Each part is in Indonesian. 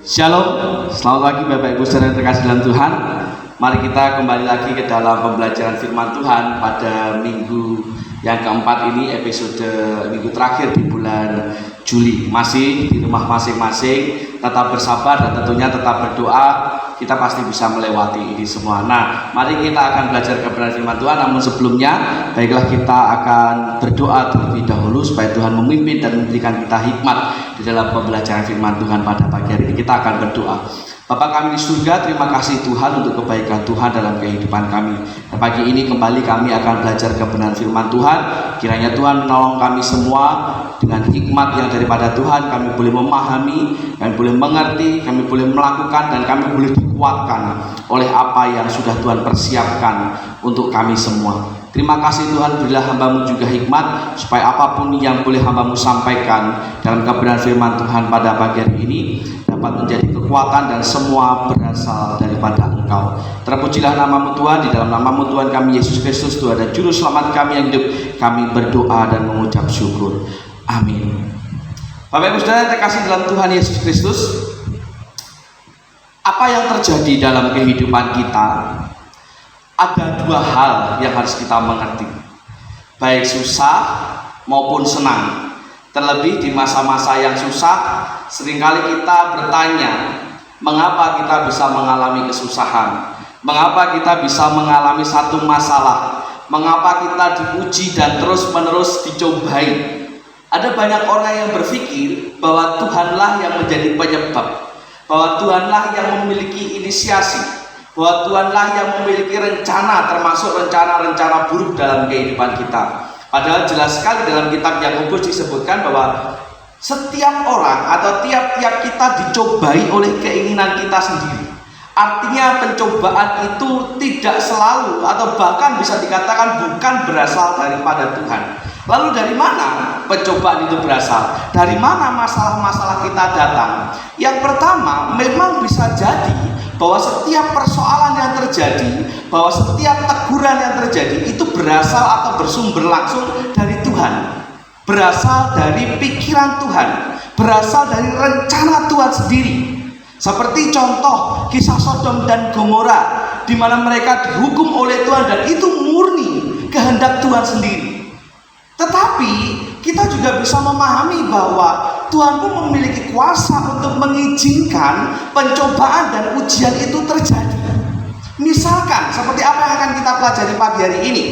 Shalom, selamat pagi Bapak Ibu saudara yang terkasih dalam Tuhan. Mari kita kembali lagi ke dalam pembelajaran firman Tuhan pada minggu yang keempat ini, episode minggu terakhir di bulan Juli. Masih di rumah masing-masing, tetap bersabar dan tentunya tetap berdoa. Kita pasti bisa melewati ini semua. Nah, mari kita akan belajar kebenaran firman Tuhan. Namun sebelumnya, baiklah kita akan berdoa terlebih dahulu supaya Tuhan memimpin dan memberikan kita hikmat di dalam pembelajaran firman Tuhan pada pagi hari ini. Kita akan berdoa. Bapa kami di surga, terima kasih Tuhan untuk kebaikan Tuhan dalam kehidupan kami. Dan pagi ini kembali kami akan belajar kebenaran firman Tuhan. Kiranya Tuhan menolong kami semua dengan hikmat yang daripada Tuhan. Kami boleh memahami, kami boleh mengerti, kami boleh melakukan, dan kami boleh dikuatkan oleh apa yang sudah Tuhan persiapkan untuk kami semua. Terima kasih Tuhan, berilah hamba-Mu juga hikmat supaya apapun yang boleh hamba-Mu sampaikan dalam kebenaran firman Tuhan pada pagi hari ini dapat menjadi kekuatan dan semua berasal daripada Engkau. Terpujilah nama-Mu Tuhan, di dalam nama-Mu Tuhan kami Yesus Kristus, Tuhan dan Juru Selamat kami yang hidup, kami berdoa dan mengucap syukur. Amin. Bapak Ibu Saudara yang terkasih dalam Tuhan Yesus Kristus, apa yang terjadi dalam kehidupan kita? Ada dua hal yang harus kita mengerti, baik susah maupun senang. Terlebih di masa-masa yang susah, seringkali kita bertanya, mengapa kita bisa mengalami kesusahan? Mengapa kita bisa mengalami satu masalah? Mengapa kita diuji dan terus-menerus dicobai? Ada banyak orang yang berpikir bahwa Tuhanlah yang menjadi penyebab, bahwa Tuhanlah yang memiliki inisiasi, bahwa Tuhanlah yang memiliki rencana, termasuk rencana-rencana buruk dalam kehidupan kita. Padahal jelas sekali dalam kitab Yakobus disebutkan bahwa setiap orang atau tiap-tiap kita dicobai oleh keinginan kita sendiri. Artinya pencobaan itu tidak selalu atau bahkan bisa dikatakan bukan berasal daripada Tuhan. Lalu dari mana pencobaan itu berasal? Dari mana masalah-masalah kita datang? Yang pertama, memang bisa jadi bahwa setiap persoalan yang terjadi, bahwa setiap teguran yang terjadi itu berasal atau bersumber langsung dari Tuhan, berasal dari pikiran Tuhan, berasal dari rencana Tuhan sendiri. Seperti contoh kisah Sodom dan Gomora, di mana mereka dihukum oleh Tuhan dan itu murni kehendak Tuhan sendiri. Tetapi kita juga bisa memahami bahwa Tuhan pun memiliki kuasa untuk mengizinkan pencobaan dan ujian itu terjadi. Misalkan seperti apa yang akan kita pelajari pagi hari ini,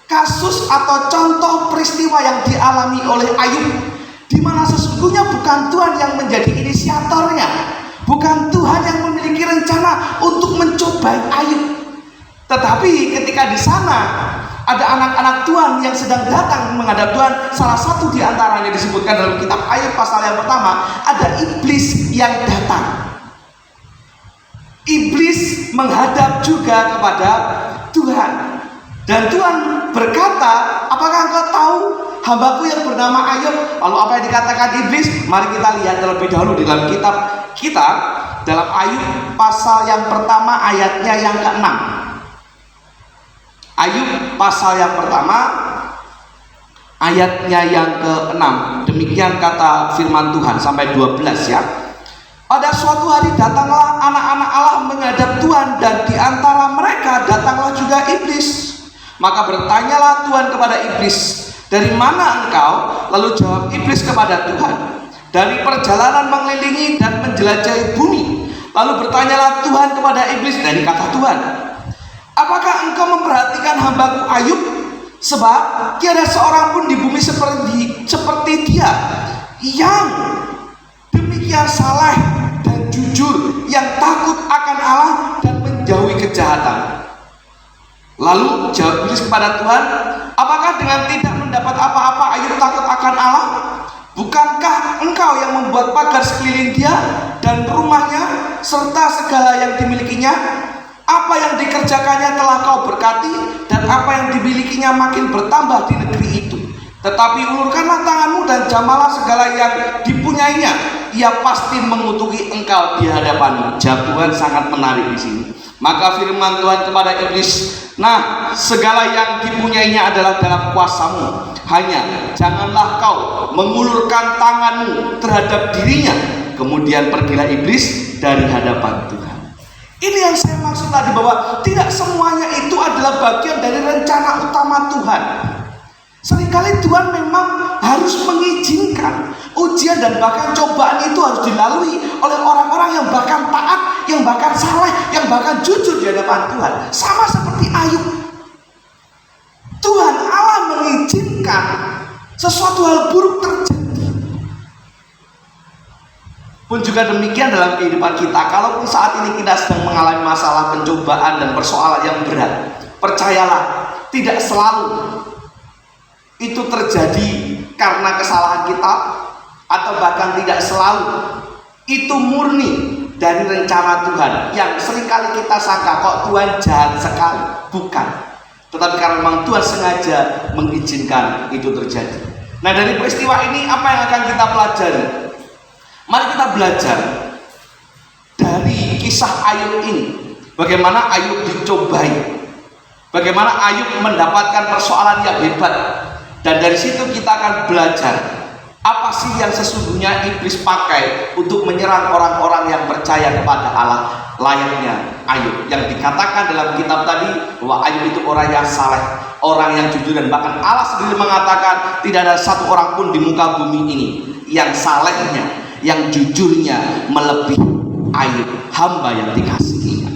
kasus atau contoh peristiwa yang dialami oleh Ayub, di mana sesungguhnya bukan Tuhan yang menjadi inisiatornya, bukan Tuhan yang memiliki rencana untuk mencobai Ayub, tetapi ketika di sana ada anak-anak Tuhan yang sedang datang menghadap Tuhan. Salah satu di antaranya disebutkan dalam kitab Ayub pasal yang pertama, ada iblis yang datang. Iblis menghadap juga kepada Tuhan. Dan Tuhan berkata, apakah engkau tahu hambaku yang bernama Ayub? Lalu apa yang dikatakan iblis? Mari kita lihat terlebih dahulu di dalam kitab kita, dalam Ayub pasal yang pertama ayatnya yang ke-6. Ayub pasal yang pertama ayatnya yang ke-6. Demikian kata firman Tuhan sampai 12 ya. Pada suatu hari datanglah anak-anak Allah menghadap Tuhan, dan di antara mereka datanglah juga iblis. Maka bertanyalah Tuhan kepada iblis, dari mana engkau? Lalu jawab iblis kepada Tuhan, dari perjalanan mengelilingi dan menjelajahi bumi. Lalu bertanyalah Tuhan kepada iblis, dari kata Tuhan, apakah engkau memperhatikan hambaku Ayub? Sebab tiada seorang pun di bumi seperti dia, yang demikian saleh dan jujur, yang takut akan Allah dan menjauhi kejahatan. Lalu jawab iblis kepada Tuhan, apakah dengan tidak mendapat apa-apa Ayub takut akan Allah? Bukankah engkau yang membuat pagar sekeliling dia dan rumahnya serta segala yang dimilikinya? Apa yang dikerjakannya telah kau berkati, dan apa yang dimilikinya makin bertambah di negeri itu. Tetapi ulurkanlah tanganmu dan jamalah segala yang dipunyainya, ia pasti mengutuki engkau di hadapanmu. Jawab Tuhan sangat menarik di sini. Maka firman Tuhan kepada iblis, nah, segala yang dipunyainya adalah dalam kuasamu. Hanya janganlah kau mengulurkan tanganmu terhadap dirinya, Kemudian pergilah iblis dari hadapan Tuhan. Ini yang saya maksud tadi, bahwa tidak semuanya itu adalah bagian dari rencana utama Tuhan. Seringkali Tuhan memang harus mengizinkan ujian dan bahkan cobaan itu harus dilalui oleh orang-orang yang bahkan taat, yang bahkan saleh, yang bahkan jujur di hadapan Tuhan. Sama seperti Ayub. Tuhan Allah mengizinkan sesuatu hal buruk terjadi. Pun juga demikian dalam kehidupan kita. Kalaupun saat ini kita sedang mengalami masalah, pencobaan dan persoalan yang berat, percayalah, tidak selalu itu terjadi karena kesalahan kita, atau bahkan tidak selalu itu murni dari rencana Tuhan yang seringkali kita sangka kok Tuhan jahat sekali. Bukan, tetapi karena memang Tuhan sengaja mengizinkan itu terjadi. Nah, dari peristiwa ini apa yang akan kita pelajari? Mari kita belajar dari kisah Ayub ini. Bagaimana Ayub dicobai, bagaimana Ayub mendapatkan persoalan yang hebat. Dan dari situ kita akan belajar apa sih yang sesungguhnya iblis pakai untuk menyerang orang-orang yang percaya kepada Allah, layaknya Ayub. Yang dikatakan dalam kitab tadi bahwa Ayub itu orang yang saleh, orang yang jujur, dan bahkan Allah sendiri mengatakan tidak ada satu orang pun di muka bumi ini yang salehnya, yang jujurnya melebihi Ayub, hamba yang dikasihinya.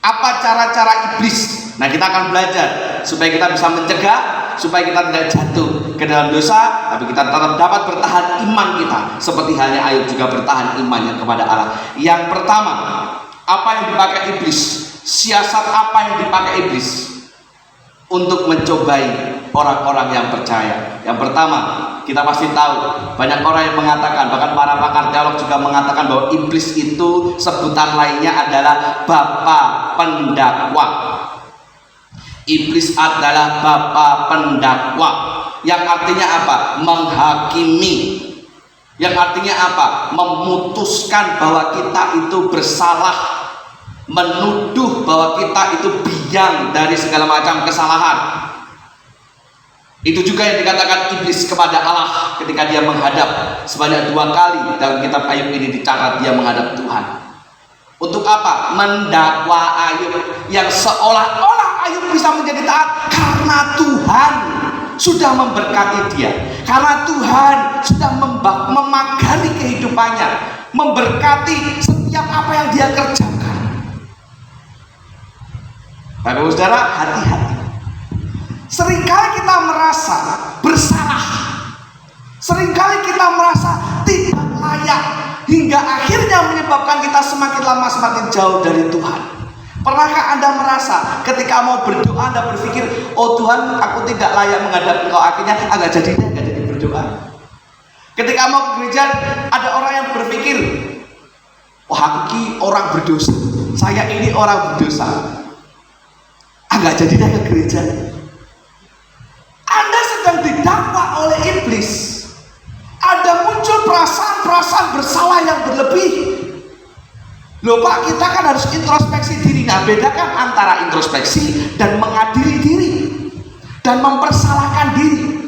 Apa cara-cara iblis? Nah, kita akan belajar supaya kita bisa mencegah, supaya kita tidak jatuh ke dalam dosa, tapi kita tetap dapat bertahan iman kita, seperti halnya Ayub juga bertahan imannya kepada Allah. Yang pertama, apa yang dipakai iblis? Siasat apa yang dipakai iblis untuk mencobai orang-orang yang percaya? Yang pertama, kita pasti tahu, banyak orang yang mengatakan, bahkan para pakar teolog juga mengatakan bahwa iblis itu sebutan lainnya adalah bapa pendakwa. Iblis adalah bapa pendakwa, yang artinya apa? Menghakimi. Yang artinya apa? Memutuskan bahwa kita itu bersalah, menuduh bahwa kita itu biang dari segala macam kesalahan. Itu juga yang dikatakan iblis kepada Allah ketika dia menghadap sebanyak 2 kali dalam kitab Ayub ini dicatat dia menghadap Tuhan. Untuk apa? Mendakwa Ayub, yang seolah-olah Ayub bisa menjadi taat karena Tuhan sudah memberkati dia, karena Tuhan sudah memagari kehidupannya, memberkati setiap apa yang dia kerjakan. Bapak saudara, hati-hati. Seringkali kita merasa bersalah, seringkali kita merasa tidak layak, hingga akhirnya menyebabkan kita semakin lama semakin jauh dari Tuhan. Pernahkah Anda merasa ketika mau berdoa Anda berpikir, oh Tuhan, aku tidak layak menghadap Engkau, akhirnya agak jadi berdoa. Ketika mau ke gereja, ada orang yang berpikir, oh aku ini orang berdosa, saya ini orang berdosa, agak jadi ke gereja. Anda sedang didakwa oleh iblis. Ada muncul perasaan-perasaan bersalah yang berlebih. Loh Pak, kita kan harus introspeksi diri. Nah, bedakan antara introspeksi dan mengadili diri dan mempersalahkan diri.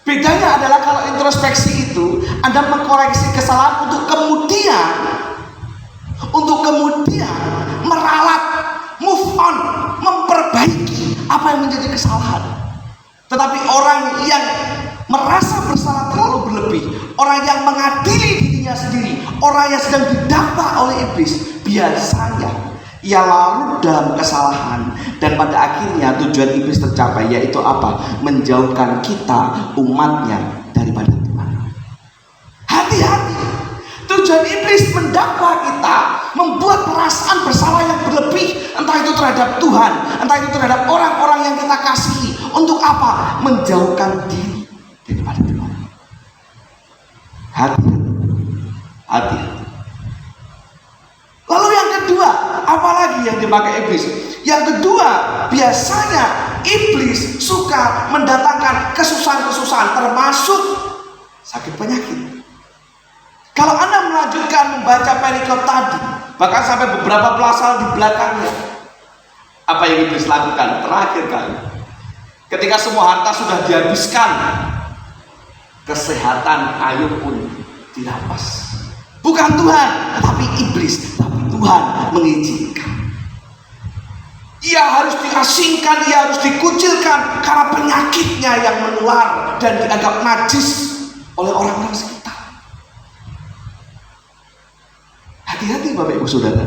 Bedanya adalah kalau introspeksi itu Anda mengkoreksi kesalahan untuk kemudian meralat, move on, memperbaiki apa yang menjadi kesalahan. Tetapi orang yang merasa bersalah terlalu berlebih, orang yang mengadili dirinya sendiri, orang yang sedang didakwa oleh iblis, biasanya ia larut dalam kesalahan, dan pada akhirnya tujuan iblis tercapai, yaitu apa? Menjauhkan kita, umatnya, daripada Tuhan. Hati-hati. Tujuan iblis mendakwa kita, membuat perasaan bersalah yang berlebih, entah itu terhadap Tuhan, entah itu terhadap orang-orang yang kita kasihi. Untuk apa? Menjauhkan diri daripada Tuhan. Hati-hati. Lalu yang kedua, apalagi yang dipakai iblis? Yang kedua, biasanya iblis suka mendatangkan kesusahan-kesusahan, termasuk sakit penyakit. Kalau Anda melanjutkan membaca perikop tadi, bahkan sampai beberapa pasal di belakangnya, apa yang iblis lakukan terakhir kali? Ketika semua harta sudah dihabiskan, kesehatan Ayub pun dirampas. Bukan Tuhan, tapi iblis. Tapi Tuhan mengizinkan. Ia harus diasingkan, ia harus dikucilkan karena penyakitnya yang menular dan dianggap najis oleh orang-orang sekitar. Hati-hati Bapak Ibu Saudara.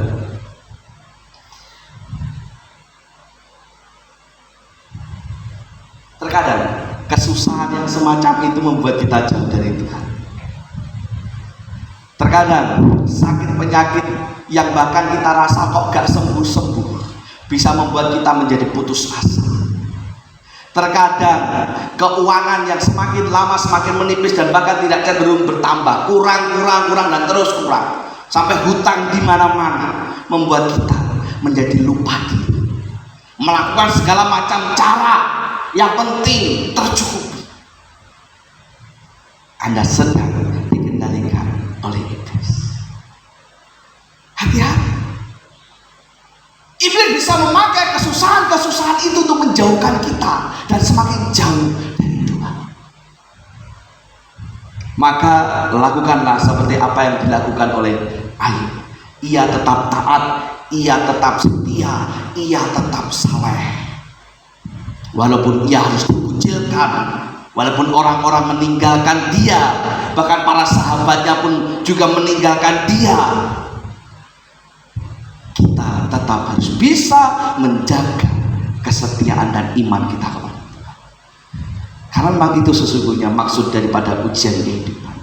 Terkadang kesusahan yang semacam itu membuat kita jauh dari Tuhan. Terkadang sakit penyakit yang bahkan kita rasa kok gak sembuh-sembuh bisa membuat kita menjadi putus asa. Terkadang keuangan yang semakin lama semakin menipis dan bahkan tidak cenderung bertambah, kurang dan terus kurang, sampai hutang di mana-mana membuat kita menjadi lupa diri, melakukan segala macam cara yang penting tercukupi. Anda sedang dikendalikan oleh iblis. Hati-hati. Iblis bisa memakai kesusahan-kesusahan itu untuk menjauhkan kita dan semakin jauh dari Tuhan. Maka lakukanlah seperti apa yang dilakukan oleh Ayub. Ia tetap taat, ia tetap setia, ia tetap saleh. Walaupun ia harus dikucilkan, walaupun orang-orang meninggalkan dia, bahkan para sahabatnya pun juga meninggalkan dia, kita tetap harus bisa menjaga kesetiaan dan iman kita kepada Tuhan. Karena memang itu sesungguhnya maksud daripada ujian kehidupan.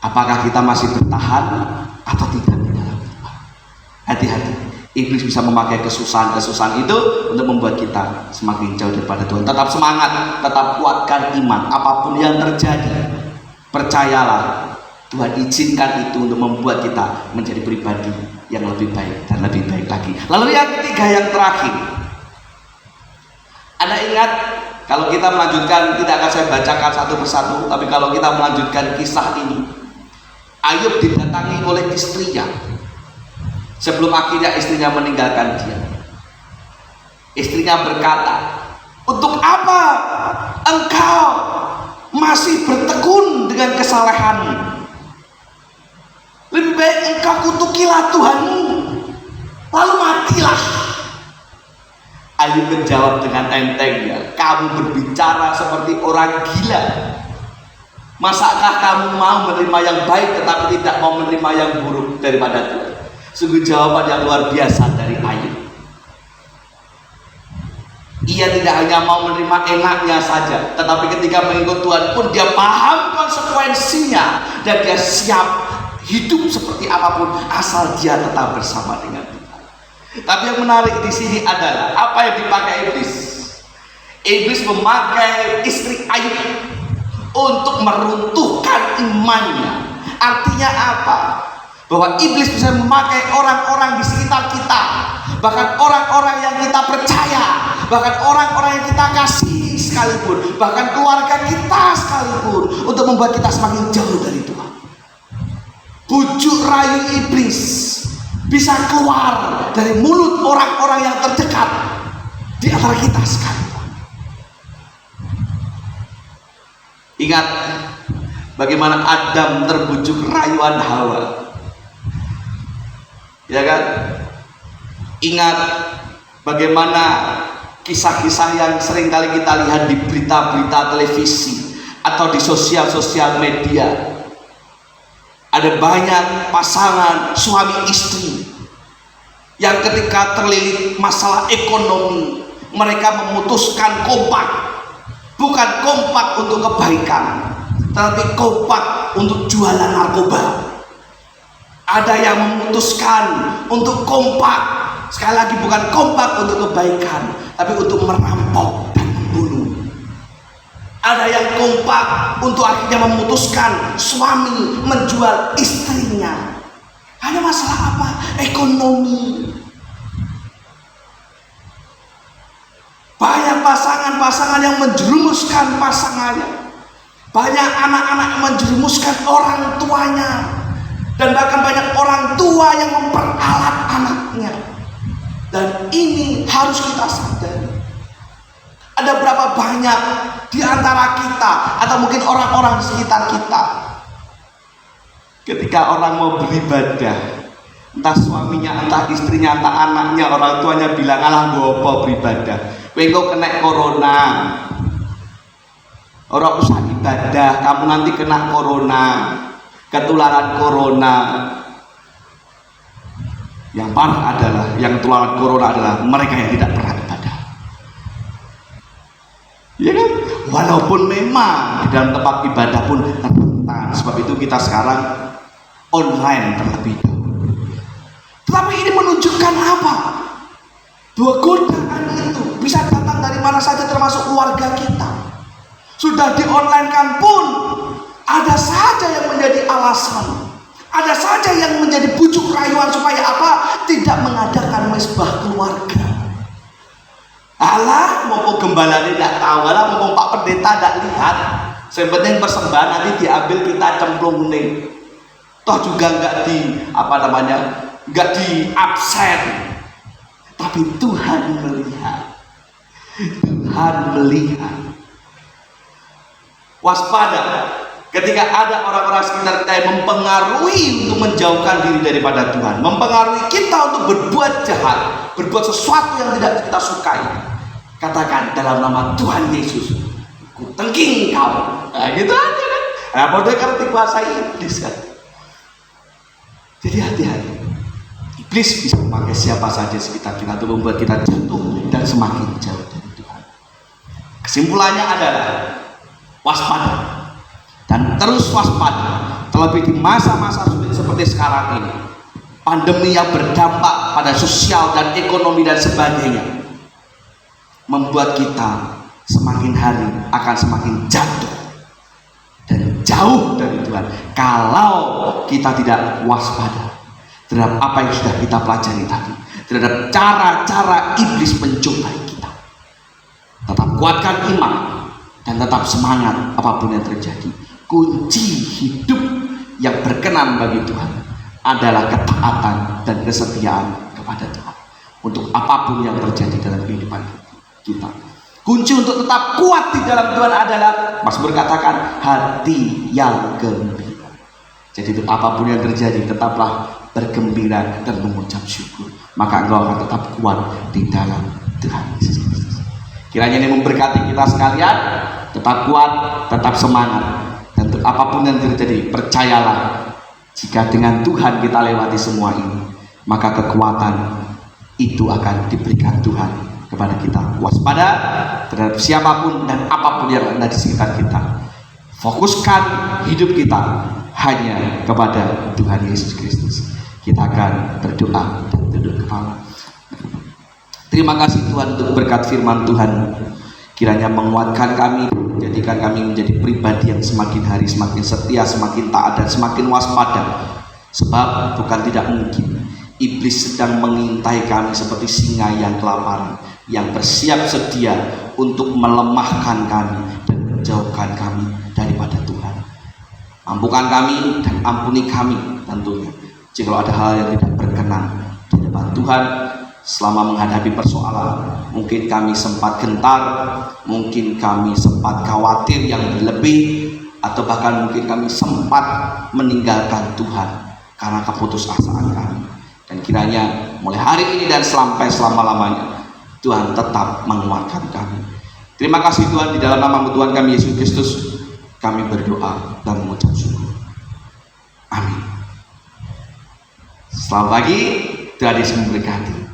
Apakah kita masih bertahan atau tidak di dalam Tuhan? Hati-hati. Iblis bisa memakai kesusahan-kesusahan itu untuk membuat kita semakin jauh daripada Tuhan. Tetap semangat, tetap kuatkan iman. Apapun yang terjadi, percayalah, Tuhan izinkan itu untuk membuat kita menjadi pribadi yang lebih baik dan lebih baik lagi. Lalu yang ketiga, yang terakhir, Anda ingat, kalau kita melanjutkan, tidak akan saya bacakan satu persatu, tapi kalau kita melanjutkan kisah ini, Ayub didatangi oleh istrinya sebelum akhirnya istrinya meninggalkan dia. Istrinya berkata, untuk apa engkau masih bertekun dengan kesalehanmu? Lebih baik engkau kutukilah Tuhanmu, lalu matilah. Ayub menjawab dengan entengnya, kamu berbicara seperti orang gila. Masakah kamu mau menerima yang baik tetapi tidak mau menerima yang buruk daripada Tuhan? Sungguh jawaban yang luar biasa dari Ayub. Ia tidak hanya mau menerima enaknya saja, tetapi ketika mengikut Tuhan pun dia paham konsekuensinya dan dia siap hidup seperti apapun asal dia tetap bersama dengan Tuhan. Tapi yang menarik di sini adalah apa yang dipakai iblis. Iblis memakai istri Ayub untuk meruntuhkan imannya. Artinya apa? Bahwa iblis bisa memakai orang-orang di sekitar kita, bahkan orang-orang yang kita percaya, bahkan orang-orang yang kita kasihi sekalipun, bahkan keluarga kita sekalipun, untuk membuat kita semakin jauh dari Tuhan. Bujuk rayu iblis bisa keluar dari mulut orang-orang yang terdekat di antara kita sekalipun. Ingat bagaimana Adam terbujuk rayuan Hawa, ya kan? Ingat bagaimana kisah-kisah yang sering kali kita lihat di berita-berita televisi atau di sosial media. Ada banyak pasangan suami istri yang ketika terlilit masalah ekonomi, mereka memutuskan kompak. Bukan kompak untuk kebaikan, tetapi kompak untuk jualan narkoba. Ada yang memutuskan untuk kompak, sekali lagi bukan kompak untuk kebaikan, tapi untuk merampok dan membunuh. Ada yang kompak untuk akhirnya memutuskan suami menjual istrinya. Hanya masalah apa? Ekonomi. Banyak pasangan-pasangan yang menjerumuskan pasangannya. Banyak anak-anak yang menjerumuskan orang tuanya. Dan bahkan banyak orang tua yang memperalat anaknya. Dan ini harus kita sadari. Ada berapa banyak di antara kita, atau mungkin orang-orang di sekitar kita, Ketika orang mau beribadah, entah suaminya, entah istrinya, entah anaknya, orang tuanya bilang, alah gopo beribadah, engkau kena corona, orang usah ibadah, kamu nanti kena corona, ketularan corona. Yang parah adalah, yang ketularan corona adalah mereka yang tidak pernah ibadah. Ya kan? Walaupun memang di dalam tempat ibadah pun rentan, sebab itu kita sekarang online terlebih dahulu. Tetapi ini menunjukkan apa? Bahwa godaan itu bisa datang dari mana saja, termasuk keluarga kita. Sudah di online kan pun ada saja yang menjadi alasan, ada saja yang menjadi bujuk rayuan supaya apa? Tidak mengadakan mesbah keluarga. Alah, mau gembala tidak tahu, alah mau Pak Pendeta tidak lihat. Yang penting persembahan nanti diambil, kita cemplung nih. Toh juga nggak nggak di absen. Tapi Tuhan melihat. Tuhan melihat. Waspada ketika ada orang-orang sekitar kita yang mempengaruhi untuk menjauhkan diri daripada Tuhan, mempengaruhi kita untuk berbuat jahat, berbuat sesuatu yang tidak kita sukai. Katakan dalam nama Tuhan Yesus, ku tengking kau. Nah, gitu aja kan. Nah, bodoh karena dikuasai iblis kan. Jadi hati-hati. Iblis bisa memakai siapa saja sekitar kita untuk membuat kita jatuh dan semakin jauh dari Tuhan. Kesimpulannya adalah waspada dan terus waspada, terlebih di masa-masa sulit seperti sekarang ini. Pandemi yang berdampak pada sosial dan ekonomi dan sebagainya membuat kita semakin hari akan semakin jatuh dan jauh dari Tuhan kalau kita tidak waspada terhadap apa yang sudah kita pelajari tadi, terhadap cara-cara iblis mencobai kita. Tetap kuatkan iman dan tetap semangat apapun yang terjadi. Kunci hidup yang berkenan bagi Tuhan adalah ketaatan dan kesetiaan kepada Tuhan untuk apapun yang terjadi dalam kehidupan kita. Kunci untuk tetap kuat di dalam Tuhan adalah, Mazmur katakan, hati yang gembira. Jadi itu apapun yang terjadi, tetaplah bergembira dan mengucap syukur, maka engkau akan tetap kuat di dalam Tuhan Yesus Kristus. Kiranya ini memberkati kita sekalian. Tetap kuat, tetap semangat, dan apapun yang terjadi, percayalah, jika dengan Tuhan kita lewati semua ini, maka kekuatan itu akan diberikan Tuhan kepada kita. Waspada terhadap siapapun dan apapun yang ada di sekitar kita. Fokuskan hidup kita hanya kepada Tuhan Yesus Kristus. Kita akan berdoa dan tunduk kepala. Terima kasih Tuhan untuk berkat firman Tuhan. Kiranya menguatkan kami, menjadikan kami menjadi pribadi yang semakin hari semakin setia, semakin taat, dan semakin waspada. Sebab bukan tidak mungkin iblis sedang mengintai kami seperti singa yang kelaparan, yang bersiap sedia untuk melemahkan kami dan menjauhkan kami daripada Tuhan. Mampukan kami dan ampuni kami tentunya jika ada hal yang tidak berkenan di depan Tuhan. Selama menghadapi persoalan, mungkin kami sempat gentar, mungkin kami sempat khawatir yang berlebih, atau bahkan mungkin kami sempat meninggalkan Tuhan karena keputusasaan kami. Dan kiranya mulai hari ini dan sampai selama-lamanya Tuhan tetap menguatkan kami. Terima kasih Tuhan, di dalam nama Tuhan kami Yesus Kristus kami berdoa dan mengucap syukur. Amin. Selamat pagi, Tuhan Yesus memberkati.